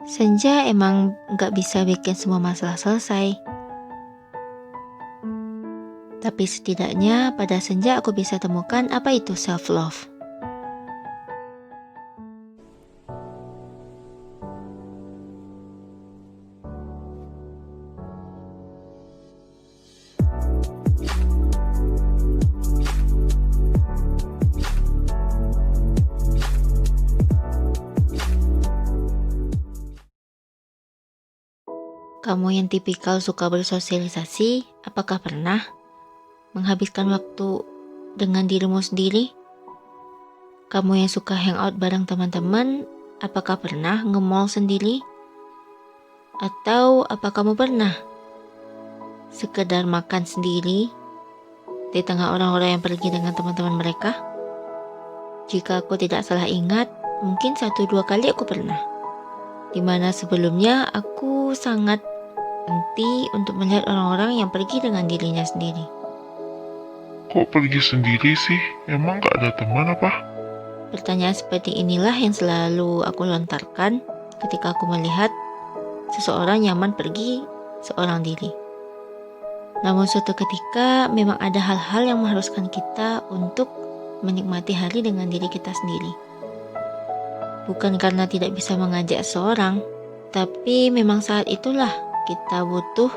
Senja emang gak bisa bikin semua masalah selesai. Tapi setidaknya pada senja aku bisa temukan apa itu self-love. Kamu yang tipikal suka bersosialisasi, apakah pernah menghabiskan waktu dengan dirimu sendiri? Kamu yang suka hangout bareng teman-teman, apakah pernah nge-mall sendiri? Atau apa kamu pernah sekedar makan sendiri di tengah orang-orang yang pergi dengan teman-teman mereka? Jika aku tidak salah ingat, mungkin 1-2 kali aku pernah. Dimana sebelumnya aku sangat anti untuk melihat orang-orang yang pergi dengan dirinya sendiri. Kok pergi sendiri sih? Emang gak ada teman apa? Pertanyaan seperti inilah yang selalu aku lontarkan ketika aku melihat seseorang nyaman pergi seorang diri. Namun suatu ketika memang ada hal-hal yang mengharuskan kita untuk menikmati hari dengan diri kita sendiri. Bukan karena tidak bisa mengajak seseorang, tapi memang saat itulah kita butuh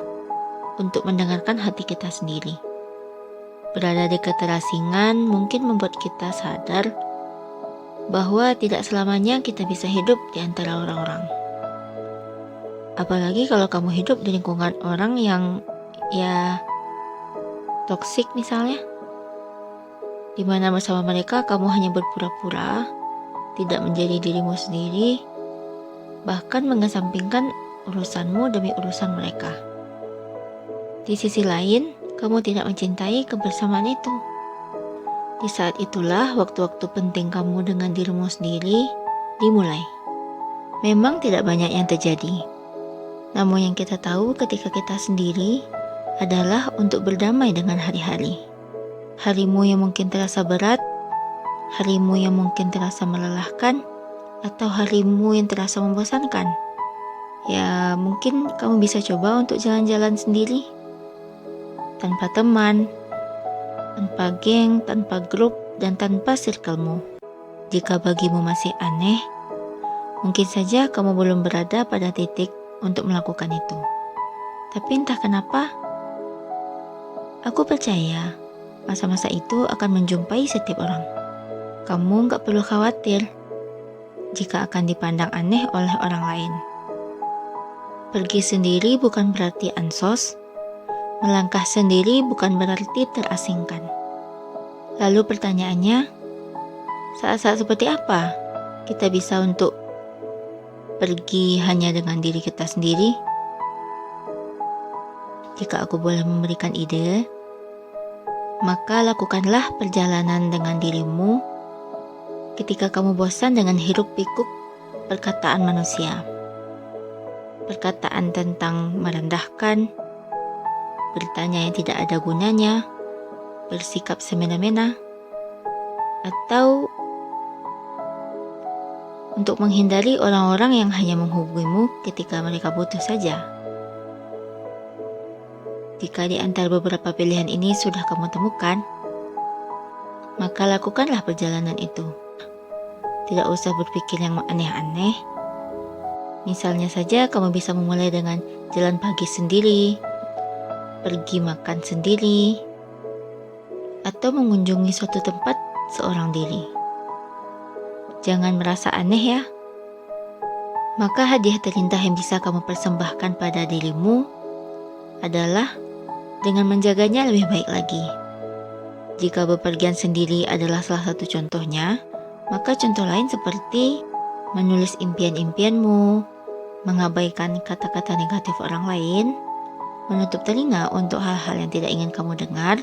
untuk mendengarkan hati kita sendiri. Berada di keterasingan mungkin membuat kita sadar bahwa tidak selamanya kita bisa hidup di antara orang-orang. Apalagi kalau kamu hidup di lingkungan orang yang toksik misalnya, dimana bersama mereka kamu hanya berpura-pura tidak menjadi dirimu sendiri, bahkan mengesampingkan urusanmu demi urusan mereka. Di sisi lain, kamu tidak mencintai kebersamaan itu. Di saat itulah waktu-waktu penting kamu dengan dirimu sendiri dimulai. Memang tidak banyak yang terjadi, namun yang kita tahu ketika kita sendiri adalah untuk berdamai dengan hari-hari. Harimu yang mungkin terasa berat, harimu yang mungkin terasa melelahkan, atau harimu yang terasa membosankan. Ya, mungkin kamu bisa coba untuk jalan-jalan sendiri, tanpa teman, tanpa geng, tanpa grup, dan tanpa circlemu. Jika bagimu masih aneh, mungkin saja kamu belum berada pada titik untuk melakukan itu. Tapi entah kenapa, aku percaya masa-masa itu akan menjumpai setiap orang. Kamu gak perlu khawatir jika akan dipandang aneh oleh orang lain. Pergi sendiri bukan berarti ansos, melangkah sendiri bukan berarti terasingkan. Lalu pertanyaannya, saat-saat seperti apa kita bisa untuk pergi hanya dengan diri kita sendiri? Jika aku boleh memberikan ide, maka lakukanlah perjalanan dengan dirimu ketika kamu bosan dengan hiruk-pikuk perkataan manusia. Perkataan tentang merendahkan, bertanya yang tidak ada gunanya, bersikap semena-mena, atau untuk menghindari orang-orang yang hanya menghubungimu ketika mereka butuh saja. Jika di antara beberapa pilihan ini sudah kamu temukan, maka lakukanlah perjalanan itu. Tidak usah berpikir yang aneh-aneh. Misalnya saja kamu bisa memulai dengan jalan pagi sendiri, pergi makan sendiri, atau mengunjungi suatu tempat seorang diri. Jangan merasa aneh ya. Maka hadiah terindah yang bisa kamu persembahkan pada dirimu adalah dengan menjaganya lebih baik lagi. Jika bepergian sendiri adalah salah satu contohnya, maka contoh lain seperti menulis impian-impianmu, mengabaikan kata-kata negatif orang lain, menutup telinga untuk hal-hal yang tidak ingin kamu dengar,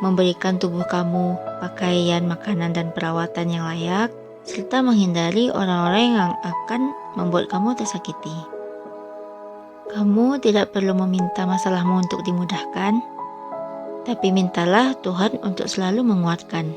memberikan tubuh kamu pakaian, makanan, dan perawatan yang layak, serta menghindari orang-orang yang akan membuat kamu tersakiti. Kamu tidak perlu meminta masalahmu untuk dimudahkan, tapi mintalah Tuhan untuk selalu menguatkan.